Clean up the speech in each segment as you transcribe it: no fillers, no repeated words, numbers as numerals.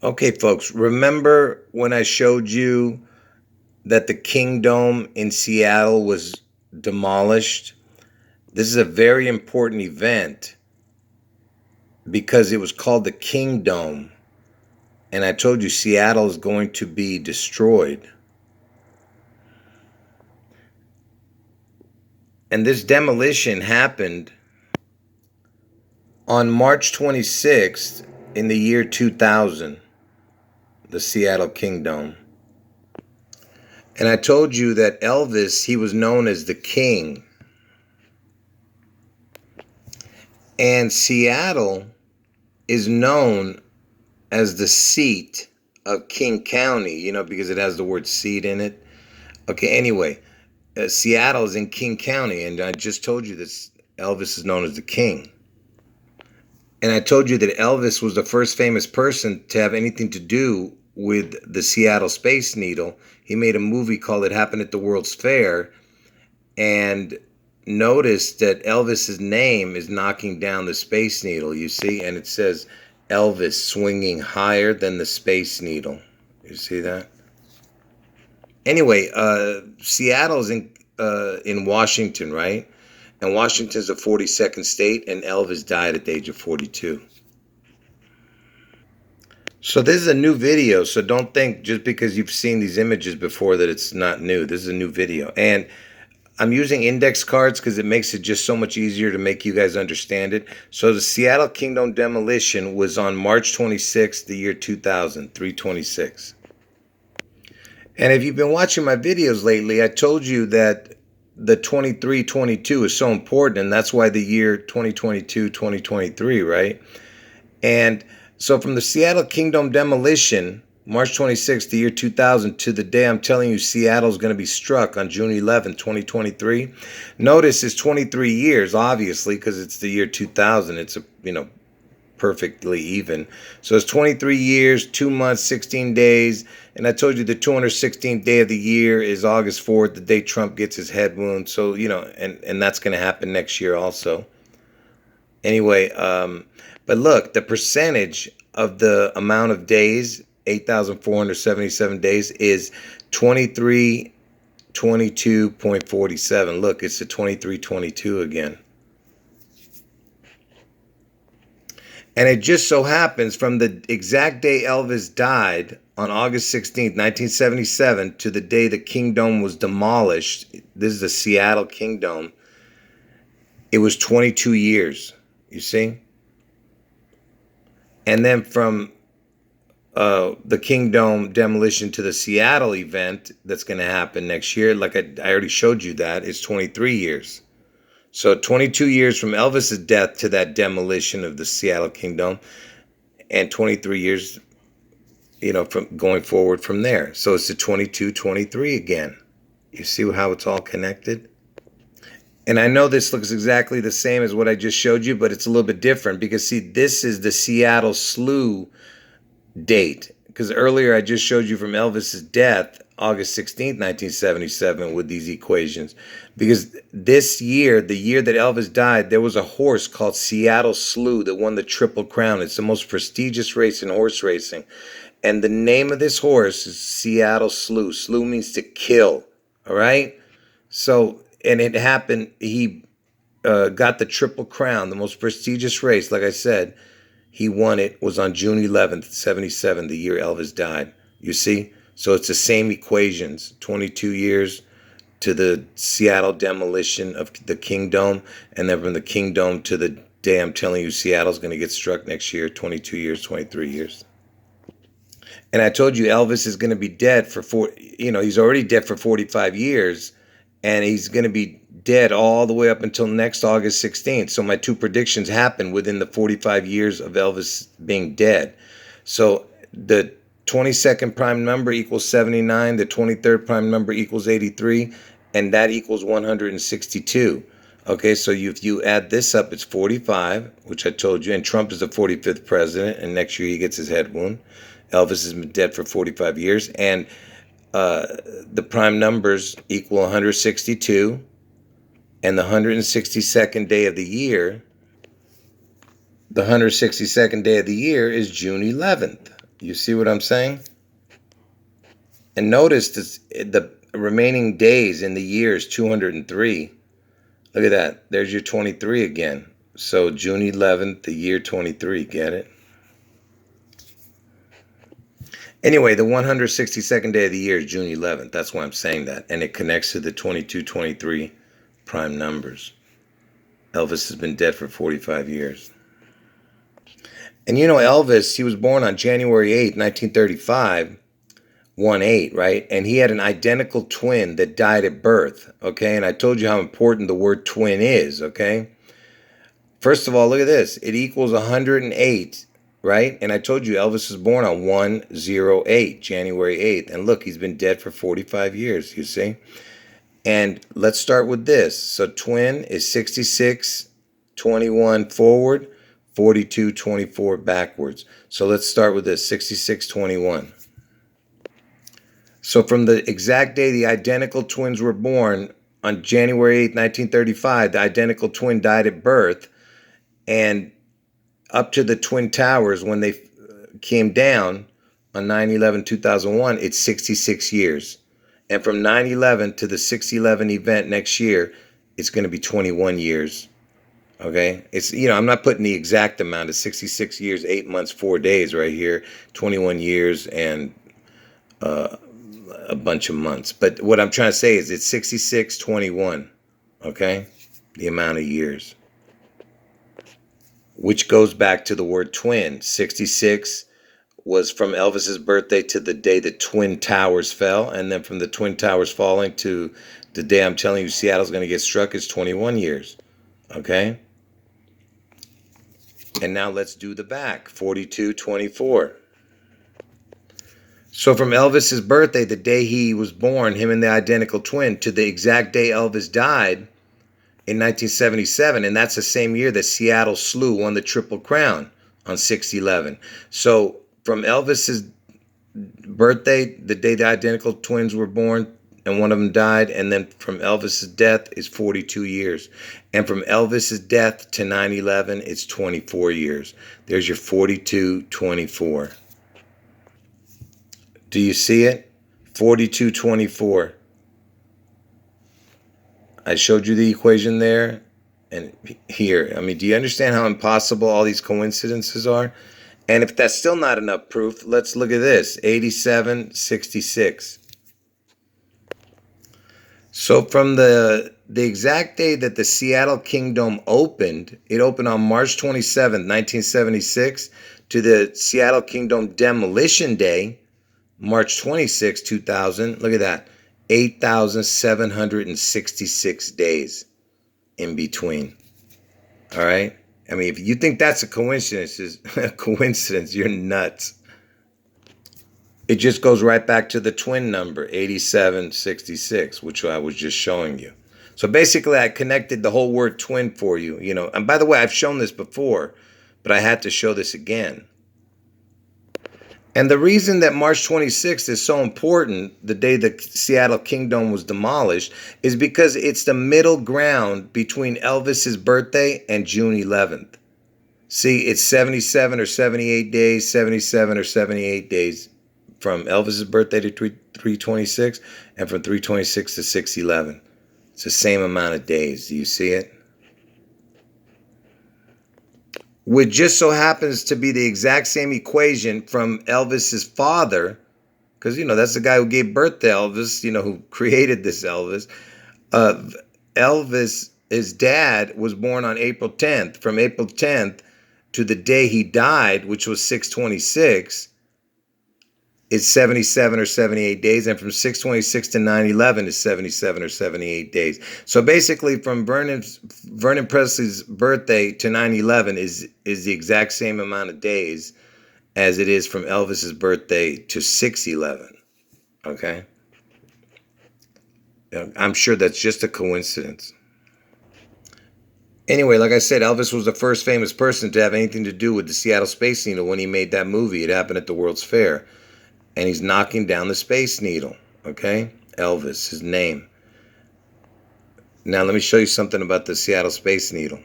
Okay, folks, remember when I showed you that the Kingdom in Seattle was demolished? This is a very important event because it was called the Kingdom, and I told you Seattle is going to be destroyed. And this demolition happened on March 26th in the year 2000, the Seattle Kingdom. And I told you that Elvis, he was known as the King. And Seattle is known as the seat of King County, because it has the word seat in it. Okay, anyway, Seattle is in King County, and I just told you that Elvis is known as the King. And I told you that Elvis was the first famous person to have anything to do with the Seattle Space Needle. He made a movie called It Happened at the World's Fair, and notice that Elvis's name is knocking down the Space Needle, you see, and it says Elvis swinging higher than the Space Needle. You see that? Anyway, Seattle's in Washington, right? And Washington's the 42nd state, and Elvis died at the age of 42. So this is a new video, so don't think just because you've seen these images before that it's not new. This is a new video. And I'm using index cards because it makes it just so much easier to make you guys understand it. So the Seattle Kingdom demolition was on March 26th, the year 2000, 326. And if you've been watching my videos lately, I told you that the 2322 is so important, and that's why the year 2022, 2023, right? And so from the Seattle Kingdom demolition, March 26th, the year 2000, to the day I'm telling you Seattle's going to be struck on June 11th, 2023. Notice it's 23 years, obviously, because it's the year 2000. It's, perfectly even. So it's 23 years, 2 months, 16 days. And I told you the 216th day of the year is August 4th, the day Trump gets his head wound. So, and that's going to happen next year also. Anyway, but look, the percentage of the amount of days, 8,477 days, is 2322.47. Look, it's the 2322 again. And it just so happens from the exact day Elvis died on August 16th, 1977, to the day the Kingdom was demolished, this is the Seattle Kingdom, it was 22 years, you see? And then from the Kingdom demolition to the Seattle event that's going to happen next year, like I already showed you that, it's 23 years. So 22 years from Elvis's death to that demolition of the Seattle Kingdom, and 23 years, from going forward from there. So it's the 22-23 again. You see how it's all connected? And I know this looks exactly the same as what I just showed you, but it's a little bit different because, see, this is the Seattle slew date. Because earlier I just showed you from Elvis's death, August 16th, 1977, with these equations. Because this year, the year that Elvis died, there was a horse called Seattle Slew that won the Triple Crown. It's the most prestigious race in horse racing. And the name of this horse is Seattle Slew. Slew means to kill, all right? So, and it happened, he got the Triple Crown, the most prestigious race, like I said. He won it, was on June 11th, 77, the year Elvis died. You see? So it's the same equations, 22 years to the Seattle demolition of the Kingdom, and then from the Kingdom to the day I'm telling you Seattle's going to get struck next year, 22 years, 23 years. And I told you Elvis is going to be dead for he's already dead for 45 years, and he's going to be dead all the way up until next August 16th. So my two predictions happened within the 45 years of Elvis being dead. So the 22nd prime number equals 79, the 23rd prime number equals 83, and that equals 162. Okay, so if you add this up, it's 45, which I told you, and Trump is the 45th president, and next year he gets his head wound. Elvis has been dead for 45 years, and the prime numbers equal 162, and the 162nd day of the year, is June 11th. You see what I'm saying? And notice this, the remaining days in the year is 203. Look at that. There's your 23 again. So June 11th, the year 23. Get it? Anyway, the 162nd day of the year is June 11th. That's why I'm saying that. And it connects to the 22, 23 prime numbers. Elvis has been dead for 45 years. And you know, Elvis, he was born on January 8th, 1935, 1-8, right? And he had an identical twin that died at birth, okay? And I told you how important the word twin is, okay? First of all, look at this. It equals 108, right? And I told you Elvis was born on 108, January 8th. And look, he's been dead for 45 years, you see? And let's start with this. So twin is 66, 21 forward, 42, 24 backwards. So let's start with this, 66, 21. So from the exact day the identical twins were born, on January 8th, 1935, the identical twin died at birth. And up to the Twin Towers, when they came down on 9/11/2001, it's 66 years. And from 9/11 to the 6/11 event next year, it's going to be 21 years. Okay? It's, you know, I'm not putting the exact amount. It's 66 years, 8 months, 4 days right here, 21 years, and a bunch of months. But what I'm trying to say is it's 66/21. Okay? The amount of years. Which goes back to the word twin. 66 was from Elvis's birthday to the day the Twin Towers fell. And then from the Twin Towers falling to the day I'm telling you Seattle's going to get struck is 21 years. Okay? And now let's do the back. 42, 24. So from Elvis's birthday, the day he was born, him and the identical twin, to the exact day Elvis died, in 1977, and that's the same year that Seattle Slew won the Triple Crown on 6/11. So from Elvis's birthday, the day the identical twins were born, and one of them died, and then from Elvis's death is 42 years. And from Elvis's death to 9/11, it's 24 years. There's your 42, 24. Do you see it? 42, 24. I showed you the equation there and here. I mean, do you understand how impossible all these coincidences are? And if that's still not enough proof, let's look at this. 87, 66. So from the exact day that the Seattle Kingdom opened, it opened on March 27, 1976, to the Seattle Kingdom Demolition Day, March 26, 2000. Look at that. 8,766 days in between. All right? I mean, if you think that's a coincidence, you're nuts. It just goes right back to the twin number, 8766, which I was just showing you. So basically, I connected the whole word twin for you, you know. And by the way, I've shown this before, but I had to show this again. And the reason that March 26th is so important, the day the Seattle Kingdom was demolished, is because it's the middle ground between Elvis's birthday and June 11th. See, it's 77 or 78 days, 77 or 78 days from Elvis's birthday to 326, and from 326 to 6/11. It's the same amount of days. Do you see it? Which just so happens to be the exact same equation from Elvis's father, because, you know, that's the guy who gave birth to Elvis, you know, who created this Elvis. Elvis, his dad, was born on April 10th. From April 10th to the day he died, which was 6/26, is 77 or 78 days. And from 6/26 to 9/11 is 77 or 78 days. So basically from Vernon Presley's birthday to 9/11 is the exact same amount of days as it is from Elvis's birthday to 6/11. Okay? I'm sure that's just a coincidence. Anyway, like I said, Elvis was the first famous person to have anything to do with the Seattle Space Needle when he made that movie. It happened at the World's Fair. And he's knocking down the Space Needle. Okay? Elvis, his name. Now let me show you something about the Seattle Space Needle.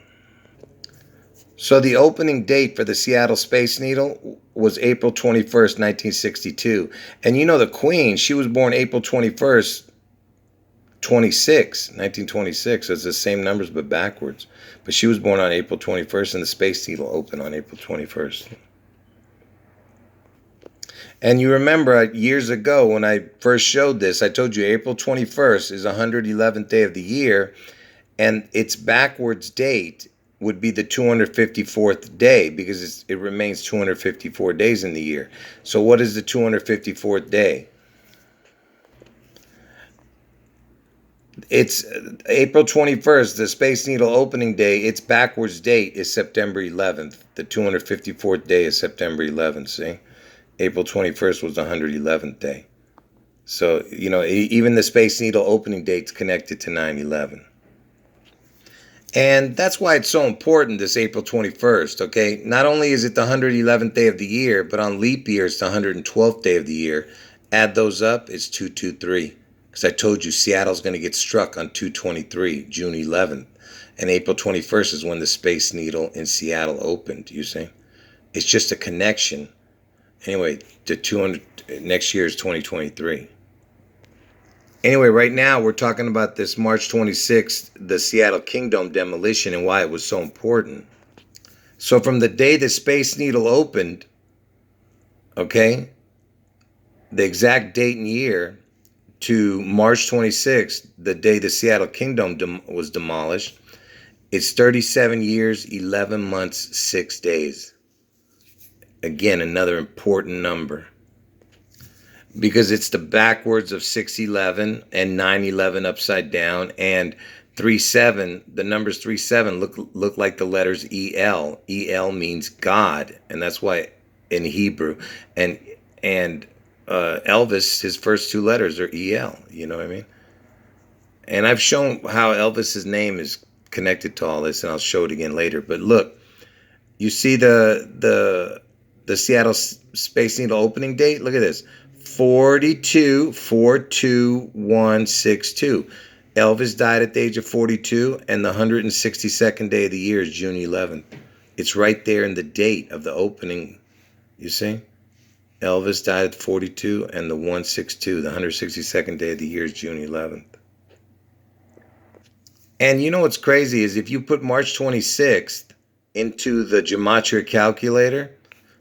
So the opening date for the Seattle Space Needle was April 21st, 1962. And you know the Queen, she was born April 21st, 1926. It's the same numbers but backwards. But she was born on April 21st and the Space Needle opened on April 21st. And you remember years ago when I first showed this, I told you April 21st is 111th day of the year, and its backwards date would be the 254th day because it remains 254 days in the year. So what is the 254th day? It's April 21st, the Space Needle opening day. Its backwards date is September 11th. The 254th day is September 11th, see? April 21st was the 111th day. So, you know, even the Space Needle opening date's connected to 9/11. And that's why it's so important, this April 21st, okay? Not only is it the 111th day of the year, but on leap year, it's the 112th day of the year. Add those up, it's 223. Because I told you Seattle's going to get struck on 223, June 11th. And April 21st is when the Space Needle in Seattle opened, you see? It's just a connection. Anyway, the 200 next year is 2023. Anyway, right now we're talking about this March 26th, the Seattle Kingdom demolition and why it was so important. So from the day the Space Needle opened, okay, the exact date and year to March 26th, the day the Seattle Kingdom was demolished, it's 37 years, 11 months, 6 days. Again, another important number. Because it's the backwards of 611 and 911 upside down, and 37, the numbers 37 look like the letters EL. EL means God, and that's why in Hebrew. And Elvis, his first two letters are EL, you know what I mean? And I've shown how Elvis's name is connected to all this, and I'll show it again later. But look, you see the Seattle Space Needle opening date? Look at this. 42-42162. Elvis died at the age of 42, and the 162nd day of the year is June 11th. It's right there in the date of the opening, you see? Elvis died at 42, and the 162, the 162nd day of the year is June 11th. And you know what's crazy is if you put March 26th into the gematria calculator,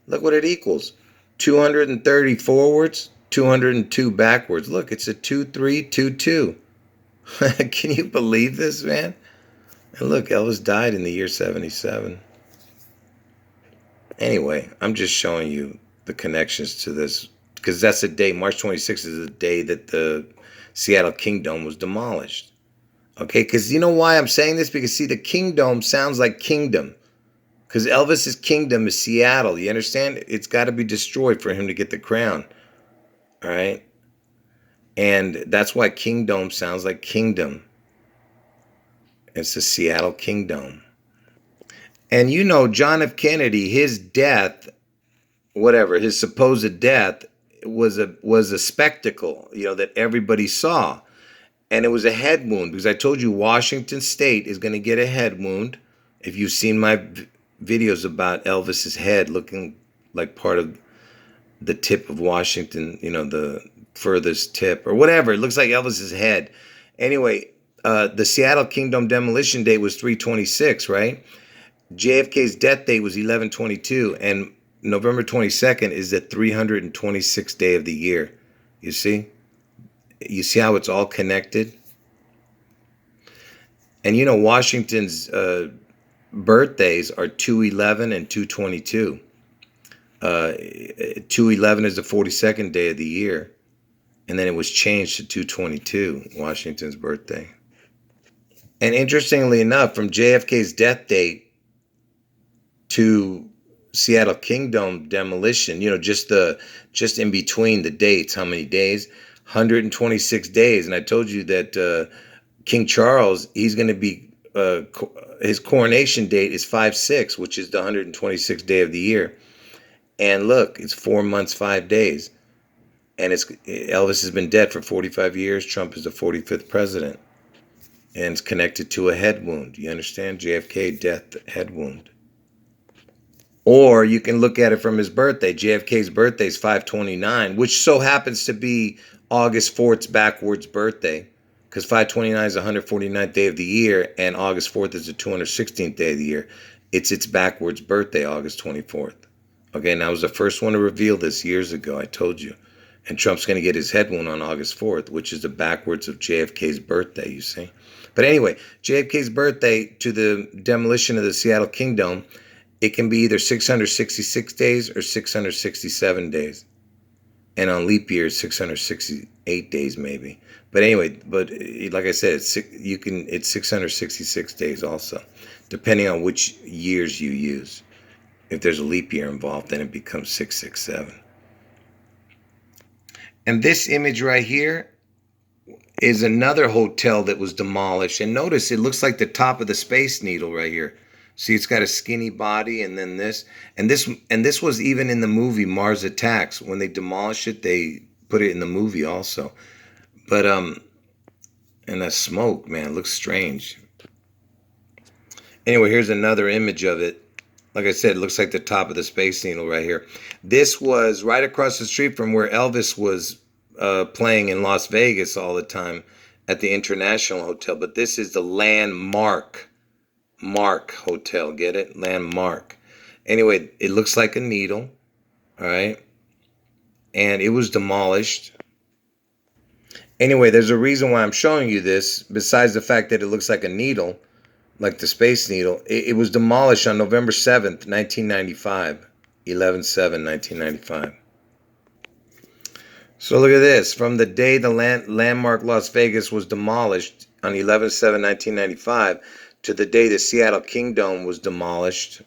look what it equals. 230 forwards, 202 backwards. Look, it's a 2322. Can you believe this, man? And look, Elvis died in the year 77. Anyway, I'm just showing you the connections to this because that's the day, March 26th is the day that the Seattle Kingdom was demolished. Okay, because you know why I'm saying this? Because, see, the Kingdom sounds like kingdom. Because Elvis's kingdom is Seattle. You understand? It's got to be destroyed for him to get the crown. All right? And that's why Kingdom sounds like kingdom. It's the Seattle Kingdom. And you know, John F. Kennedy, his death, whatever, his supposed death was a spectacle, you know, that everybody saw. And it was a head wound because I told you Washington State is going to get a head wound. If you've seen my videos about Elvis's head looking like part of the tip of Washington, you know, the furthest tip or whatever. It looks like Elvis's head. Anyway, the Seattle Kingdom demolition date was 3/26, right? JFK's death date was 11/22, and November 22nd is the 326th day of the year. You see? You see how it's all connected? And you know, Washington's birthdays are 2/11 and 2/22. 2/11 is the 42nd day of the year. And then it was changed to 2/22, Washington's birthday. And interestingly enough, from JFK's death date to Seattle Kingdom demolition, you know, just in between the dates, how many days? 126 days. And I told you that King Charles, he's going to be, his coronation date is 5/6, which is the 126th day of the year. And look, it's 4 months, 5 days. And Elvis has been dead for 45 years. Trump is the 45th president. And it's connected to a head wound. You understand? JFK death, head wound. Or you can look at it from his birthday. JFK's birthday is 5/29, which so happens to be August 4th's backwards birthday, because 5/29 is the 149th day of the year, and August 4th is the 216th day of the year. It's its backwards birthday, August 24th. Okay, and I was the first one to reveal this years ago. I told you. And Trump's going to get his head wound on August 4th, which is the backwards of JFK's birthday, you see. But anyway, JFK's birthday to the demolition of the Seattle Kingdom, it can be either 666 days or 667 days. And on leap year, 668 days maybe. But anyway, like I said, it's 666 days also, depending on which years you use. If there's a leap year involved, then it becomes 667. And this image right here is another hotel that was demolished. And notice it looks like the top of the Space Needle right here. See, it's got a skinny body, and then this. And this was even in the movie Mars Attacks. When they demolished it, they put it in the movie also. But and the smoke, man, it looks strange. Anyway, here's another image of it. Like I said, it looks like the top of the Space Needle right here. This was right across the street from where Elvis was playing in Las Vegas all the time at the International Hotel. But this is the Landmark Hotel. Get it? Landmark. Anyway, it looks like a needle. All right. And it was demolished. Anyway, there's a reason why I'm showing you this, besides the fact that it looks like a needle, like the Space Needle. It was demolished on November 7th, 1995. 11/7/1995. So look at this. From the day the Landmark Las Vegas was demolished on 11/7/1995 to the day the Seattle Kingdom was demolished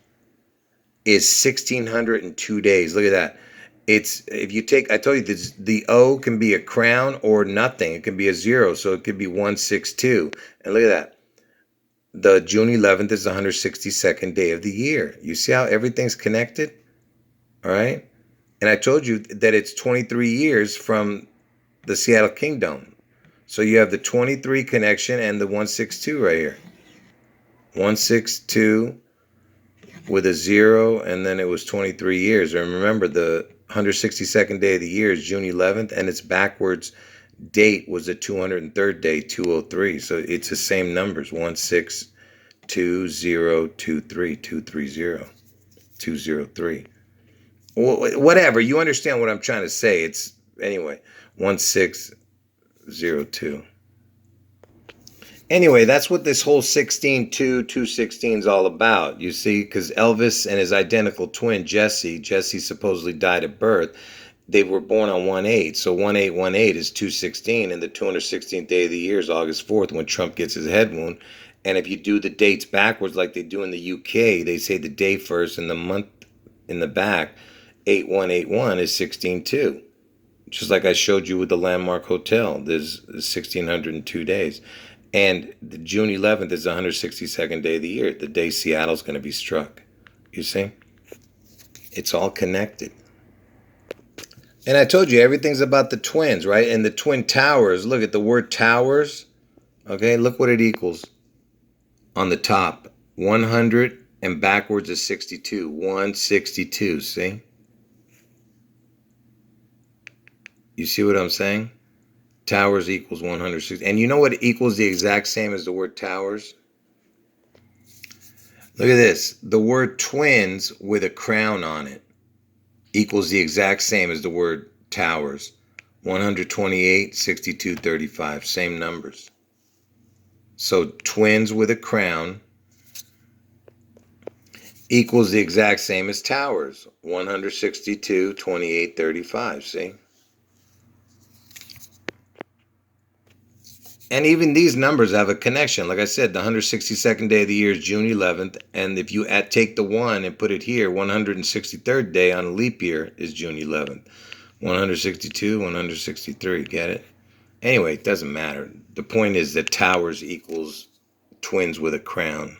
is 1,602 days. Look at that. It's, if you take, I told you this, the O can be a crown or nothing. It can be a zero. So it could be 162. And look at that. The June 11th is the 162nd day of the year. You see how everything's connected? All right. And I told you that it's 23 years from the Seattle Kingdom. So you have the 23 connection and the 162 right here. 162 with a zero, and then it was 23 years. And remember, the 162nd day of the year is June 11th, and its backwards date was the 203rd day, 203. So it's the same numbers, 162023230, 203. Whatever, you understand what I'm trying to say. It's, anyway, 1602. Anyway, that's what this whole 16-2-216 is all about, you see, because Elvis and his identical twin, Jesse supposedly died at birth. They were born on 1/8, so 1818 is 216, and the 216th day of the year is August 4th when Trump gets his head wound. And if you do the dates backwards like they do in the UK, they say the day first and the month in the back, 8181 is 16-2. Just like I showed you with the Landmark Hotel, there's 1,602 days. And the June 11th is the 162nd day of the year, the day Seattle's going to be struck. You see? It's all connected. And I told you, everything's about the twins, right? And the Twin Towers, look at the word towers. Okay, look what it equals on the top. 100 and backwards is 62. 162, see? You see what I'm saying? Towers equals 160. And you know what equals the exact same as the word towers? Look at this. The word twins with a crown on it equals the exact same as the word towers. 128, 62, 35. Same numbers. So twins with a crown equals the exact same as towers. 162, 28, 35. See? And even these numbers have a connection. Like I said, the 162nd day of the year is June 11th. And if you take the 1 and put it here, 163rd day on a leap year is June 11th. 162, 163. Get it? Anyway, it doesn't matter. The point is that towers equals twins with a crown.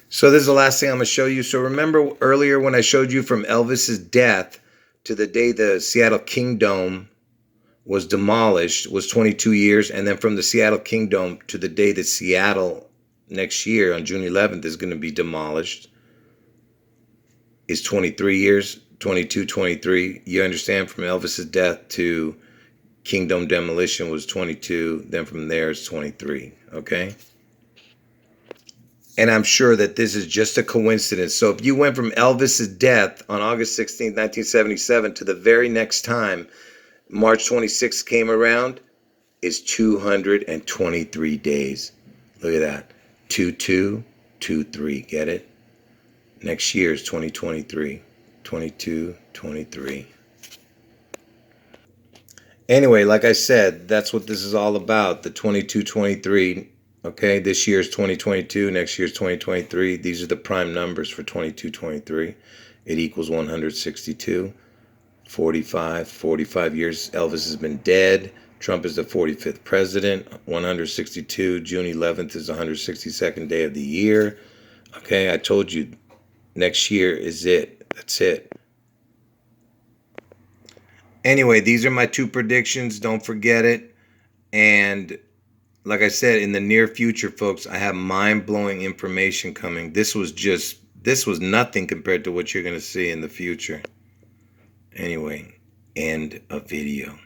So this is the last thing I'm going to show you. So remember earlier when I showed you from Elvis's death to the day the Seattle Kingdom was demolished was 22 years, and then from the Seattle Kingdom to the day that Seattle next year on June 11th is going to be demolished is 23 years, 22, 23. You understand? From Elvis's death to Kingdom demolition was 22. Then from there it's 23. Okay? And I'm sure that this is just a coincidence. So if you went from Elvis's death on August 16th, 1977 to the very next time March 26th came around, is 223 days. Look at that. 2223. Get it? Next year is 2023. 22, 23. Anyway, like I said, that's what this is all about. The 22, 23. Okay, this year is 2022. Next year is 2023. These are the prime numbers for 22, 23. It equals 162. 45 years Elvis has been dead. Trump is the 45th president. 162. June 11th is the 162nd day of the year. Okay, I told you next year is it. That's it. Anyway, these are my two predictions. Don't forget it. And like I said, in the near future, folks, I have mind-blowing information coming. This was nothing compared to what you're going to see in the future. Anyway, end of video.